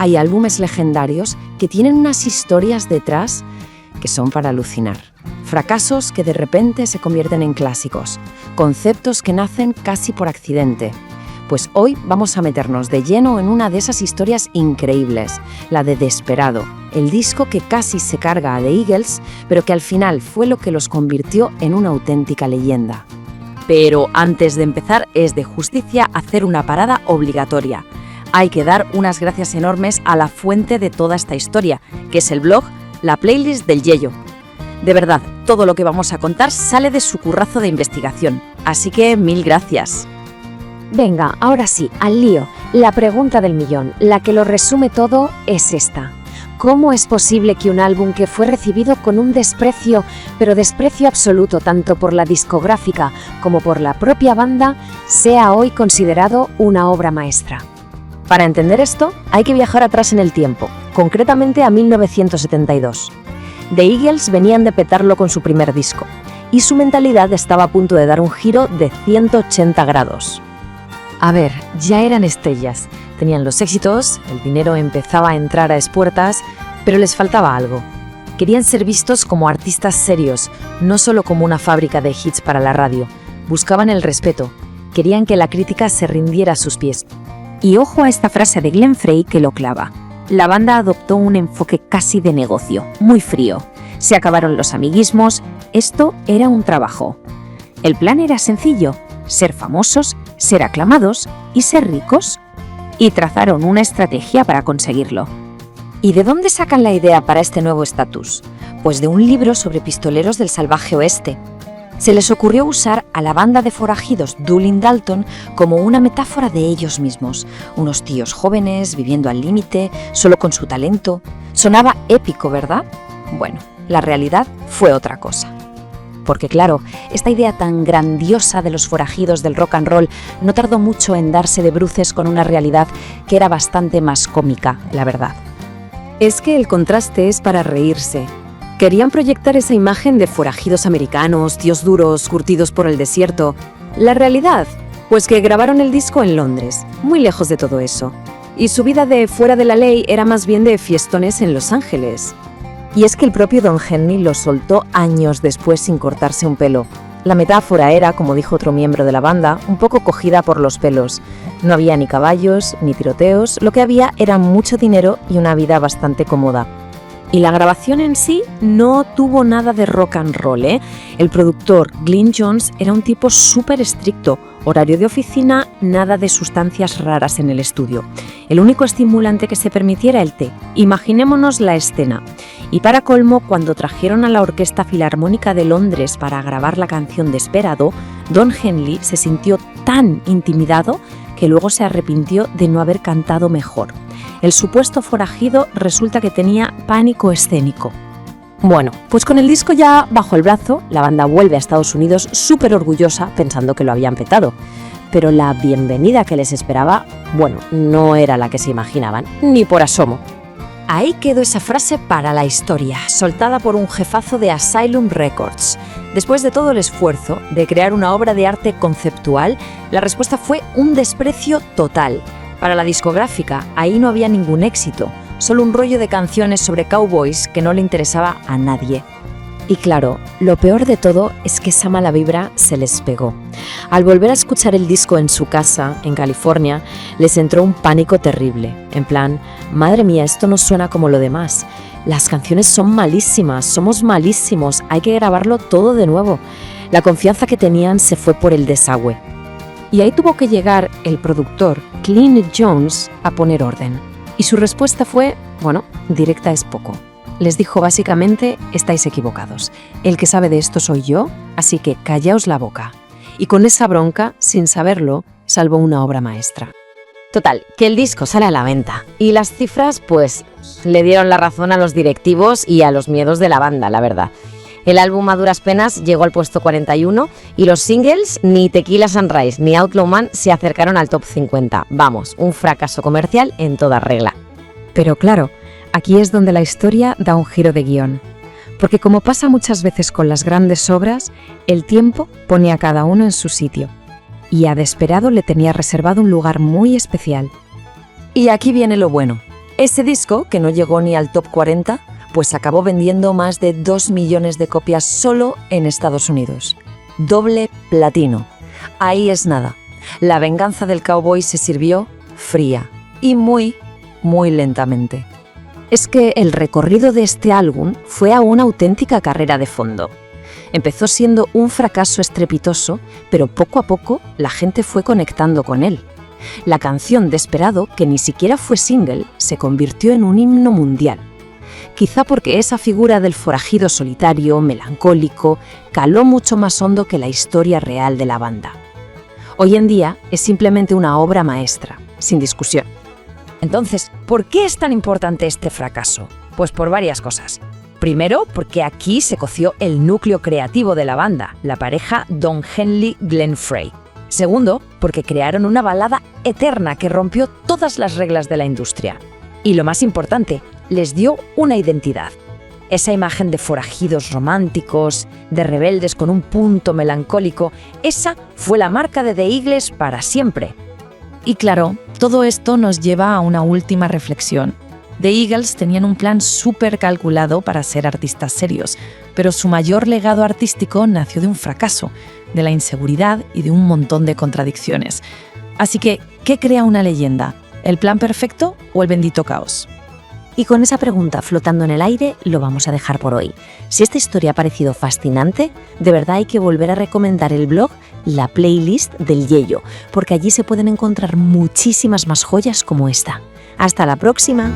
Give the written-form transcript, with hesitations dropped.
Hay álbumes legendarios que tienen unas historias detrás que son para alucinar. Fracasos que de repente se convierten en clásicos. Conceptos que nacen casi por accidente. Pues hoy vamos a meternos de lleno en una de esas historias increíbles, la de Desperado, el disco que casi se carga a The Eagles, pero que al final fue lo que los convirtió en una auténtica leyenda. Pero antes de empezar, es de justicia hacer una parada obligatoria. Hay que dar unas gracias enormes a la fuente de toda esta historia, que es el blog La Playlist del Yello. De verdad, todo lo que vamos a contar sale de su currazo de investigación, así que mil gracias. Venga, ahora sí, al lío. La pregunta del millón, la que lo resume todo, es esta. ¿Cómo es posible que un álbum que fue recibido con un desprecio, pero desprecio absoluto tanto por la discográfica como por la propia banda, sea hoy considerado una obra maestra? Para entender esto, hay que viajar atrás en el tiempo, concretamente a 1972. The Eagles venían de petarlo con su primer disco, y su mentalidad estaba a punto de dar un giro de 180 grados. A ver, ya eran estrellas, tenían los éxitos, el dinero empezaba a entrar a espuertas, pero les faltaba algo. Querían ser vistos como artistas serios, no solo como una fábrica de hits para la radio. Buscaban el respeto, querían que la crítica se rindiera a sus pies. Y ojo a esta frase de Glenn Frey que lo clava. La banda adoptó un enfoque casi de negocio, muy frío. Se acabaron los amiguismos, esto era un trabajo. El plan era sencillo, ser famosos, ser aclamados y ser ricos. Y trazaron una estrategia para conseguirlo. ¿Y de dónde sacan la idea para este nuevo estatus? Pues de un libro sobre pistoleros del salvaje oeste. Se les ocurrió usar a la banda de forajidos Doolin Dalton como una metáfora de ellos mismos. Unos tíos jóvenes, viviendo al límite, solo con su talento. Sonaba épico, ¿verdad? Bueno, la realidad fue otra cosa. Porque claro, esta idea tan grandiosa de los forajidos del rock and roll no tardó mucho en darse de bruces con una realidad que era bastante más cómica, la verdad. Es que el contraste es para reírse. Querían proyectar esa imagen de forajidos americanos, tíos duros, curtidos por el desierto. La realidad, pues que grabaron el disco en Londres, muy lejos de todo eso. Y su vida de fuera de la ley era más bien de fiestones en Los Ángeles. Y es que el propio Don Henley lo soltó años después sin cortarse un pelo. La metáfora era, como dijo otro miembro de la banda, un poco cogida por los pelos. No había ni caballos, ni tiroteos, lo que había era mucho dinero y una vida bastante cómoda. Y la grabación en sí no tuvo nada de rock and roll, ¿eh? El productor, Glyn Johns, era un tipo súper estricto. Horario de oficina, nada de sustancias raras en el estudio. El único estimulante que se permitiera el té. Imaginémonos la escena. Y para colmo, cuando trajeron a la Orquesta Filarmónica de Londres para grabar la canción Desperado, Don Henley se sintió tan intimidado que luego se arrepintió de no haber cantado mejor. El supuesto forajido resulta que tenía pánico escénico. Bueno, pues con el disco ya bajo el brazo, la banda vuelve a Estados Unidos súper orgullosa pensando que lo habían petado. Pero la bienvenida que les esperaba, bueno, no era la que se imaginaban, ni por asomo. Ahí quedó esa frase para la historia, soltada por un jefazo de Asylum Records. Después de todo el esfuerzo de crear una obra de arte conceptual, la respuesta fue un desprecio total. Para la discográfica, ahí no había ningún éxito, solo un rollo de canciones sobre cowboys que no le interesaba a nadie. Y claro, lo peor de todo es que esa mala vibra se les pegó. Al volver a escuchar el disco en su casa, en California, les entró un pánico terrible. En plan, madre mía, esto no suena como lo demás. Las canciones son malísimas, somos malísimos, hay que grabarlo todo de nuevo. La confianza que tenían se fue por el desagüe. Y ahí tuvo que llegar el productor, Glyn Johns, a poner orden. Y su respuesta fue, bueno, directa es poco. Les dijo básicamente, estáis equivocados. El que sabe de esto soy yo, así que callaos la boca. Y con esa bronca, sin saberlo, salvó una obra maestra. Total, que el disco sale a la venta. Y las cifras, pues, le dieron la razón a los directivos y a los miedos de la banda, la verdad. El álbum a duras penas llegó al puesto 41 y los singles ni Tequila Sunrise ni Outlaw Man se acercaron al top 50. Vamos, un fracaso comercial en toda regla. Pero claro, aquí es donde la historia da un giro de guión. Porque como pasa muchas veces con las grandes obras, el tiempo pone a cada uno en su sitio. Y a Desperado le tenía reservado un lugar muy especial. Y aquí viene lo bueno. Ese disco, que no llegó ni al top 40, pues acabó vendiendo más de 2 millones de copias solo en Estados Unidos. Doble platino. Ahí es nada. La venganza del cowboy se sirvió fría y muy lentamente. Es que el recorrido de este álbum fue a una auténtica carrera de fondo. Empezó siendo un fracaso estrepitoso, pero poco a poco la gente fue conectando con él. La canción Desperado, que ni siquiera fue single, se convirtió en un himno mundial. Quizá porque esa figura del forajido solitario, melancólico, caló mucho más hondo que la historia real de la banda. Hoy en día es simplemente una obra maestra, sin discusión. Entonces, ¿por qué es tan importante este fracaso? Pues por varias cosas. Primero, porque aquí se coció el núcleo creativo de la banda, la pareja Don Henley-Glenn Frey. Segundo, porque crearon una balada eterna que rompió todas las reglas de la industria. Y lo más importante, les dio una identidad. Esa imagen de forajidos románticos, de rebeldes con un punto melancólico, esa fue la marca de The Eagles para siempre. Y claro, todo esto nos lleva a una última reflexión. The Eagles tenían un plan súper calculado para ser artistas serios, pero su mayor legado artístico nació de un fracaso, de la inseguridad y de un montón de contradicciones. Así que, ¿qué crea una leyenda? ¿El plan perfecto o el bendito caos? Y con esa pregunta flotando en el aire, lo vamos a dejar por hoy. Si esta historia ha parecido fascinante, de verdad hay que volver a recomendar el blog La Playlist del Yello, porque allí se pueden encontrar muchísimas más joyas como esta. ¡Hasta la próxima!